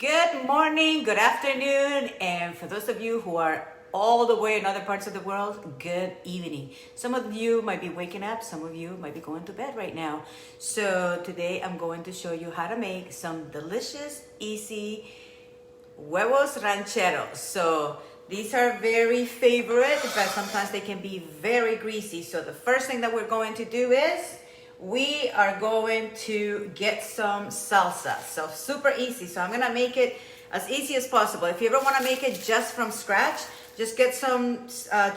Good morning, good afternoon, and for those of you who are all the way in other parts of the world, good evening. Some of you might be waking up, some of you might be going to bed right now. So today I'm going to show you how to make some delicious, easy Huevos Rancheros. So these are very favorite, but sometimes they can be very greasy. So the first thing that we're going to do is we are going to get some salsa. So super easy. So I'm gonna make it as easy as possible. If you ever wanna make it just from scratch, just get some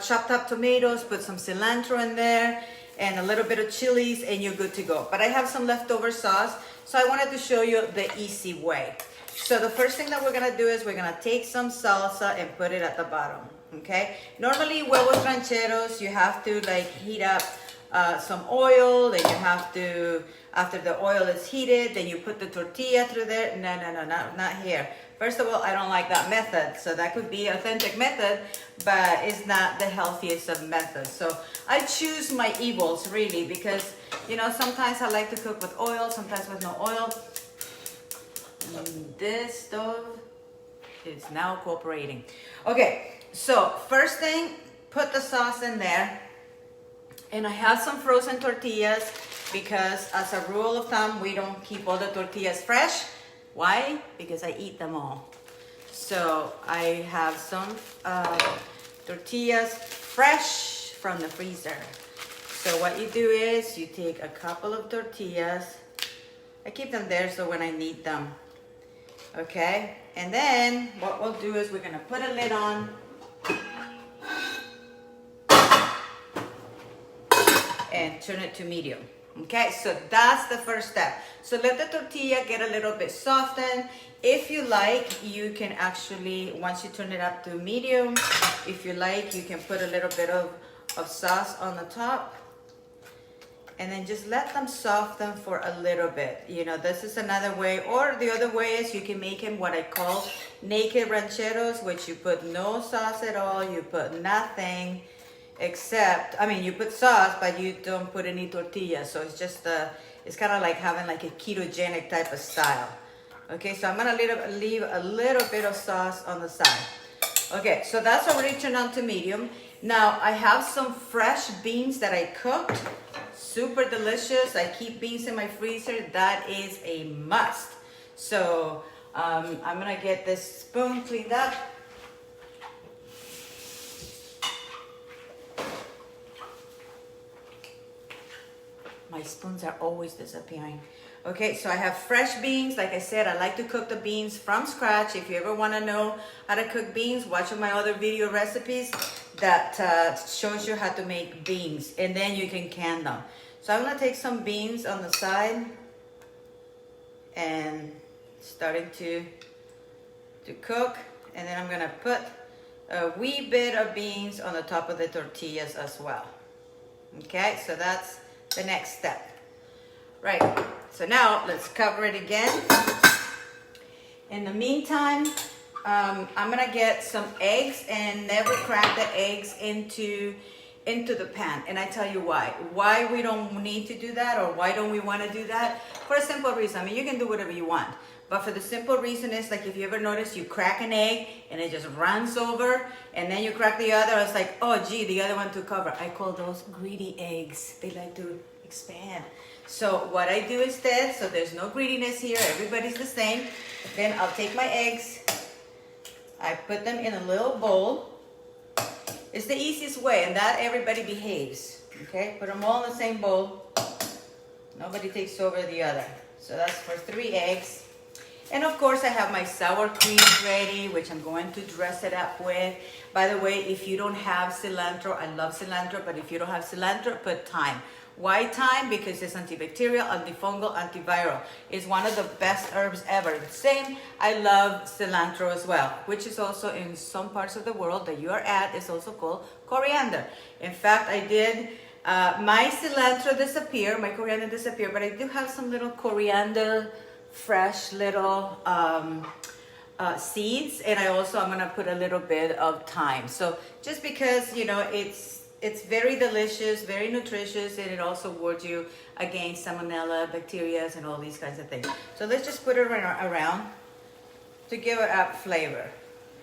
chopped up tomatoes, put some cilantro in there, and a little bit of chilies, and you're good to go. But I have some leftover sauce, so I wanted to show you the easy way. So the first thing that we're gonna do is we're gonna take some salsa and put it at the bottom, okay? Normally, Huevos Rancheros, you have to like heat up some oil, then you have to, after the oil is heated, then you put the tortilla through there. No, not here. First of all, I don't like that method. So that could be authentic method, but it's not the healthiest of methods. So I choose my evils really because, you know, sometimes I like to cook with oil, sometimes with no oil. This stove is now cooperating. Okay, so first thing, put the sauce in there. And I have some frozen tortillas because as a rule of thumb, we don't keep all the tortillas fresh. Why? Because I eat them all. So I have some tortillas fresh from the freezer. So what you do is you take a couple of tortillas. I keep them there so when I need them. Okay? And then what we'll do is we're gonna put a lid on. And turn it to medium. Okay, so that's the first step. So let the tortilla get a little bit softened. If you like, you can actually, once you turn it up to medium, if you like, you can put a little bit of sauce on the top. And then just let them soften for a little bit. You know, this is another way. Or the other way is you can make them what I call naked rancheros, which you put no sauce at all, you put nothing. Except, I mean, you put sauce, but you don't put any tortilla. So it's just, it's kind of like having like a ketogenic type of style. Okay, so I'm gonna leave a little bit of sauce on the side. Okay, so that's already turned on to medium. Now I have some fresh beans that I cooked. Super delicious. I keep beans in my freezer. That is a must. So I'm gonna get this spoon cleaned up. My spoons are always disappearing. Okay, so I have fresh beans. Like I said, I like to cook the beans from scratch. If you ever want to know how to cook beans, watch my other video recipes that shows you how to make beans. And then you can can them. So I'm going to take some beans on the side and starting to cook. And then I'm going to put a wee bit of beans on the top of the tortillas as well. Okay, so that's the next step. Right, so now let's cover it again. In the meantime, I'm gonna get some eggs and never crack the eggs into the pan. And I tell you why we don't need to do that, or why don't we want to do that? For a simple reason. I mean, you can do whatever you want, but for the simple reason is, like, if you ever notice, you crack an egg and it just runs over, and then you crack the other, it's like, oh gee, the other one took over. I call those greedy eggs. They like to expand. So what I do instead, so there's no greediness here, everybody's the same, then I'll take my eggs, I put them in a little bowl. It's the easiest way, and that everybody behaves. Okay, put them all in the same bowl. Nobody takes over the other. So that's for 3 eggs. And of course I have my sour cream ready, which I'm going to dress it up with. By the way, if you don't have cilantro, I love cilantro, but if you don't have cilantro, put thyme. Why thyme? Because it's antibacterial, antifungal, antiviral. It's one of the best herbs ever. Same, I love cilantro as well, which is also in some parts of the world that you are at is also called coriander. In fact, I did, my cilantro disappear, my coriander disappear, but I do have some little coriander, fresh little seeds, and I'm gonna put a little bit of thyme. So just because, you know, it's very delicious, very nutritious, and it also wards you against salmonella, bacteria, and all these kinds of things. So let's just put it around. to give it up flavor.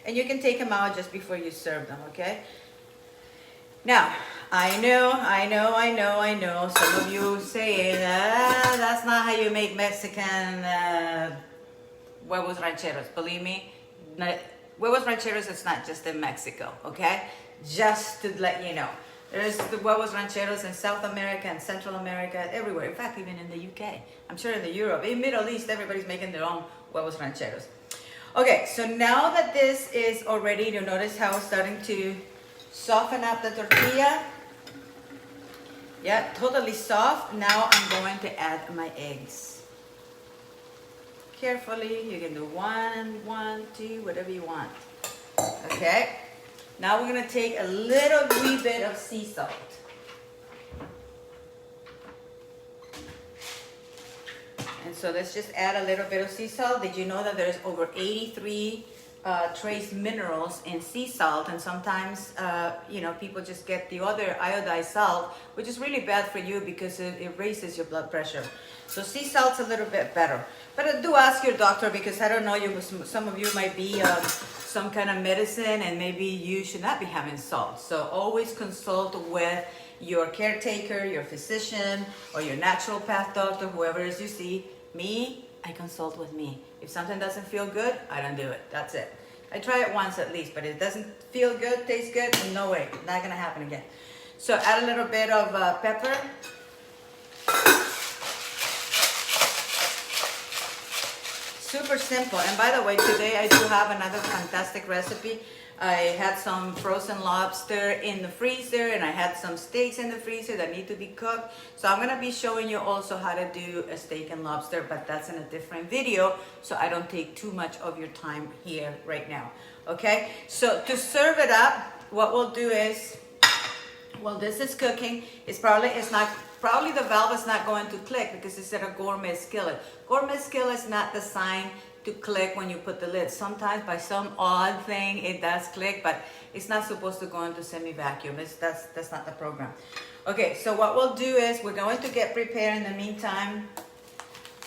And you can take them out just before you serve them, okay? Now, I know, some of you say, that's not how you make Mexican Huevos Rancheros. Believe me, Huevos Rancheros, it's not just in Mexico, okay? Just to let you know. There's the Huevos Rancheros in South America and Central America, everywhere. In fact, even in the UK. I'm sure in the Europe, in Middle East, everybody's making their own Huevos Rancheros. Okay, so now that this is all ready, you'll notice how it's starting to soften up the tortilla. Yeah, totally soft. Now I'm going to add my eggs. Carefully, you can do one, two, whatever you want. Okay, now we're gonna take a little wee bit of sea salt. And so let's just add a little bit of sea salt. Did you know that there's over 83 trace minerals in sea salt? And sometimes, people just get the other iodized salt, which is really bad for you because it raises your blood pressure. So sea salt's a little bit better. But do ask your doctor, because I don't know, some of you might be some kind of medicine and maybe you should not be having salt. So always consult with your caretaker, your physician, or your naturopath doctor, whoever it is you see. Me, I consult with me. If something doesn't feel good, I don't do it. That's it. I try it once at least, but it doesn't feel good, taste good, no way, not gonna happen again. So add a little bit of pepper. Super simple. And by the way, today I do have another fantastic recipe. I had some frozen lobster in the freezer, and I had some steaks in the freezer that need to be cooked. So I'm gonna be showing you also how to do a steak and lobster, but that's in a different video, so I don't take too much of your time here right now. Okay, so to serve it up, what we'll do is, while this is cooking, probably the valve is not going to click because it's at a gourmet skillet. Gourmet skillet is not designed to click when you put the lid. Sometimes by some odd thing it does click, but it's not supposed to go into semi-vacuum. That's not the program. Okay, so what we'll do is we're going to get prepared in the meantime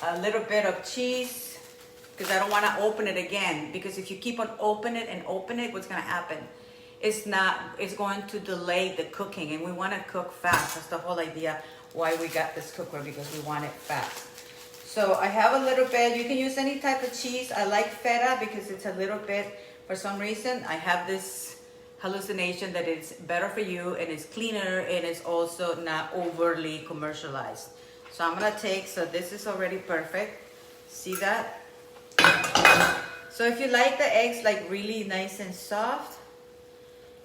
a little bit of cheese, because I don't want to open it again, because if you keep on open it, what's going to happen? It's going to delay the cooking, and we want to cook fast. That's the whole idea why we got this cookware, because we want it fast. So I have a little bit, you can use any type of cheese. I like feta because it's a little bit, for some reason, I have this hallucination that it's better for you and it's cleaner and it's also not overly commercialized. So I'm gonna so this is already perfect. See that? So if you like the eggs like really nice and soft,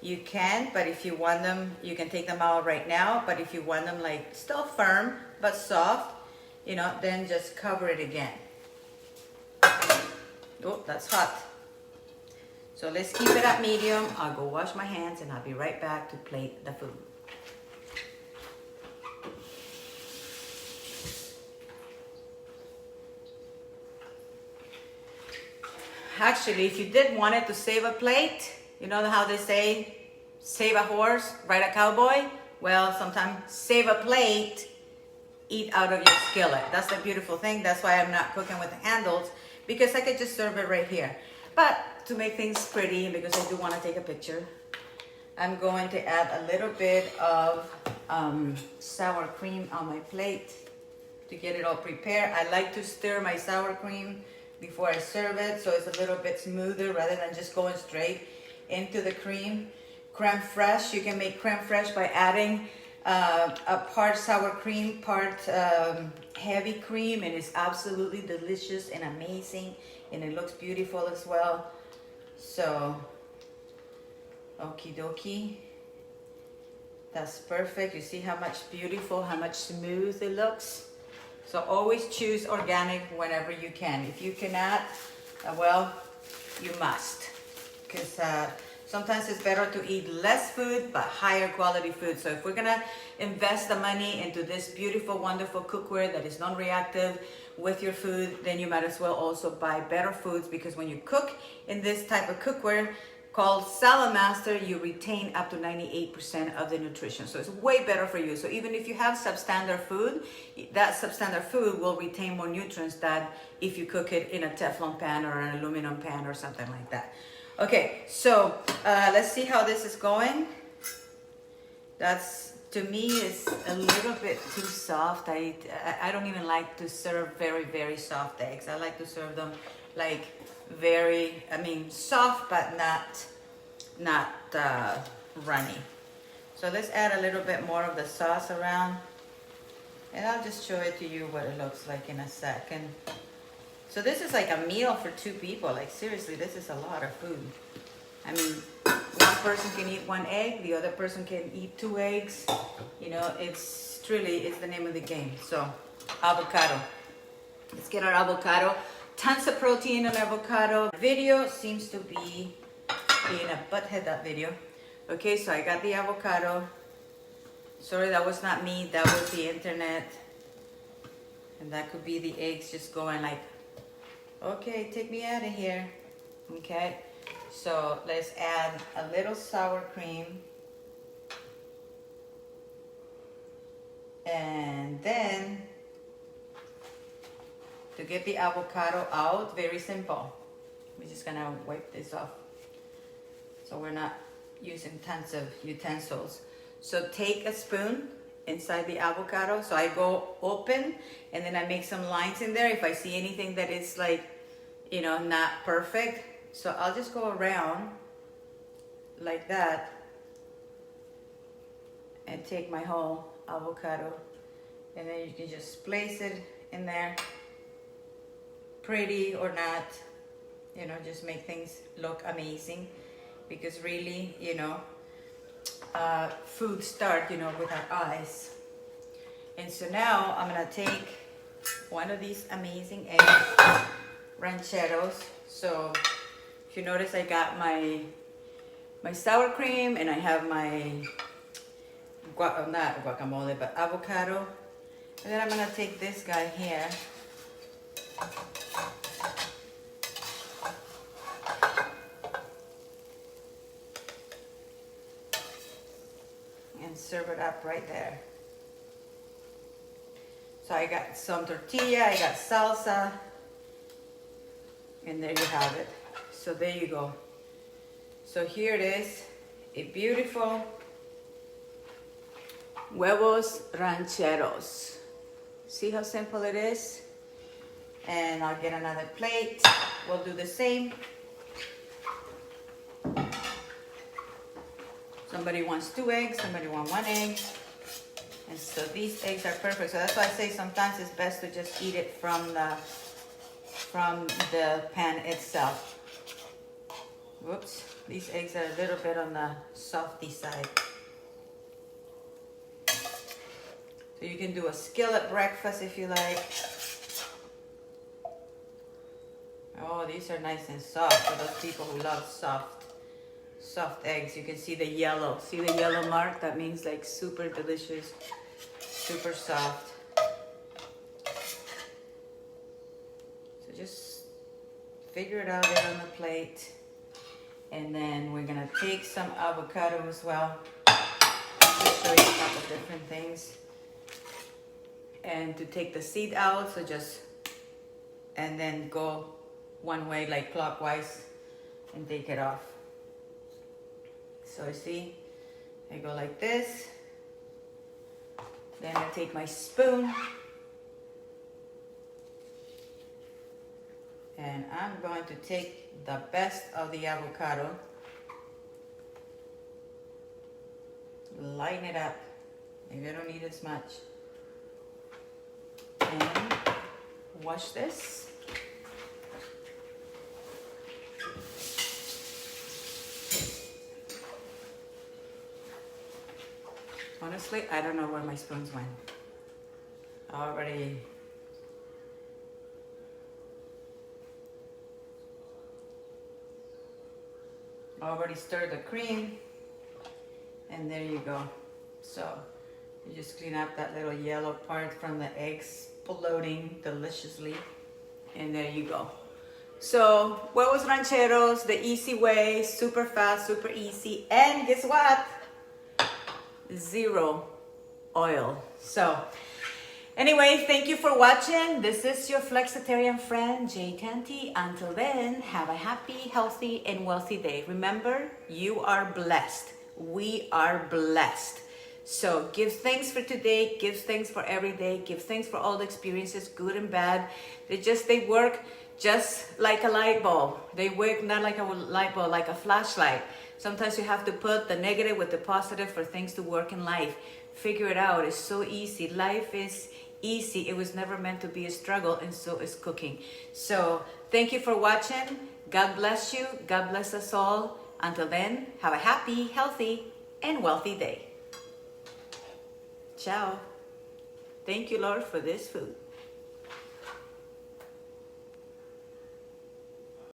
you can, but if you want them, you can take them out right now. But if you want them like still firm but soft, then just cover it again. Oh, that's hot. So let's keep it at medium. I'll go wash my hands and I'll be right back to plate the food. Actually, if you did want it to save a plate, you know how they say, save a horse, ride a cowboy? Well, sometimes save a plate, eat out of your skillet. That's the beautiful thing. That's why I'm not cooking with the handles, because I could just serve it right here. But to make things pretty, because I do want to take a picture, I'm going to add a little bit of sour cream on my plate to get it all prepared. I like to stir my sour cream before I serve it, so it's a little bit smoother rather than just going straight into the cream. Creme fraiche, you can make creme fraiche by adding a part sour cream, part heavy cream, and it's absolutely delicious and amazing, and it looks beautiful as well. So, okie dokie, that's perfect. You see how much how much smooth it looks? So always choose organic whenever you can. If you cannot, well, you must, because sometimes it's better to eat less food, but higher quality food. So if we're gonna invest the money into this beautiful, wonderful cookware that is non-reactive with your food, then you might as well also buy better foods, because when you cook in this type of cookware, called Saladmaster, you retain up to 98% of the nutrition. So it's way better for you. So even if you have substandard food, that substandard food will retain more nutrients than if you cook it in a Teflon pan or an aluminum pan or something like that. Okay, so let's see how this is going. That's, to me, is a little bit too soft. I don't even like to serve very, very soft eggs. I like to serve them like very, soft, but not runny. So let's add a little bit more of the sauce around, and I'll just show it to you what it looks like in a second. So this is like a meal for 2 people. Like seriously, this is a lot of food. I mean, one person can eat 1 egg, the other person can eat 2 eggs. You know, it's the name of the game. So avocado. Let's get our avocado. Tons of protein in avocado. Video seems to be being a butthead, that video. Okay, so I got the avocado. Sorry, that was not me, that was the internet. And that could be the eggs just going like, okay, take me out of here. Okay, so let's add a little sour cream. And then, to get the avocado out, very simple. We're just gonna wipe this off, so we're not using tons of utensils. So take a spoon inside the avocado. So I go open and then I make some lines in there if I see anything that is like, you know, not perfect. So I'll just go around like that and take my whole avocado, and then you can just place it in there, pretty or not, you know, just make things look amazing, because really, you know, food start, you know, with our eyes. And so now I'm gonna take one of these amazing eggs, rancheros. So if you notice, I got my sour cream, and I have my not guacamole, but avocado. And then I'm gonna take this guy here. And serve it up right there. So I got some tortilla, I got salsa, and there you have it. So there you go. So here it is, a beautiful Huevos Rancheros. See how simple it is? And I'll get another plate. We'll do the same. Somebody wants 2 eggs, somebody wants 1 egg. And so these eggs are perfect. So that's why I say sometimes it's best to just eat it from the pan itself. Whoops, these eggs are a little bit on the softy side. So you can do a skillet breakfast if you like. Oh, these are nice and soft for those people who love soft eggs. You can see the yellow. See the yellow mark? That means like super delicious, super soft. So just figure it out there on the plate. And then we're gonna take some avocado as well. Just show you a couple different things. And to take the seed out, so just, and then go one way like clockwise and take it off. So you see, I go like this. Then I take my spoon and I'm going to take the best of the avocado, line it up. Maybe I don't need as much. And wash this. Honestly, I don't know where my spoons went. Already stirred the cream, and there you go. So you just clean up that little yellow part from the eggs floating deliciously, and there you go. So, Huevos Rancheros, the easy way, super fast, super easy. And guess what? Zero oil. So, anyway, thank you for watching. This is your flexitarian friend, Jay Tanti. Until then, have a happy, healthy, and wealthy day. Remember, you are blessed. We are blessed. So give thanks for today, give thanks for every day, give thanks for all the experiences, good and bad. They work just like a light bulb. They work not like a light bulb, like a flashlight. Sometimes you have to put the negative with the positive for things to work in life. Figure it out. It's so easy. Life is easy. It was never meant to be a struggle, and so is cooking. So thank you for watching. God bless you. God bless us all. Until then, have a happy, healthy, and wealthy day. Ciao. Thank you, Lord, for this food.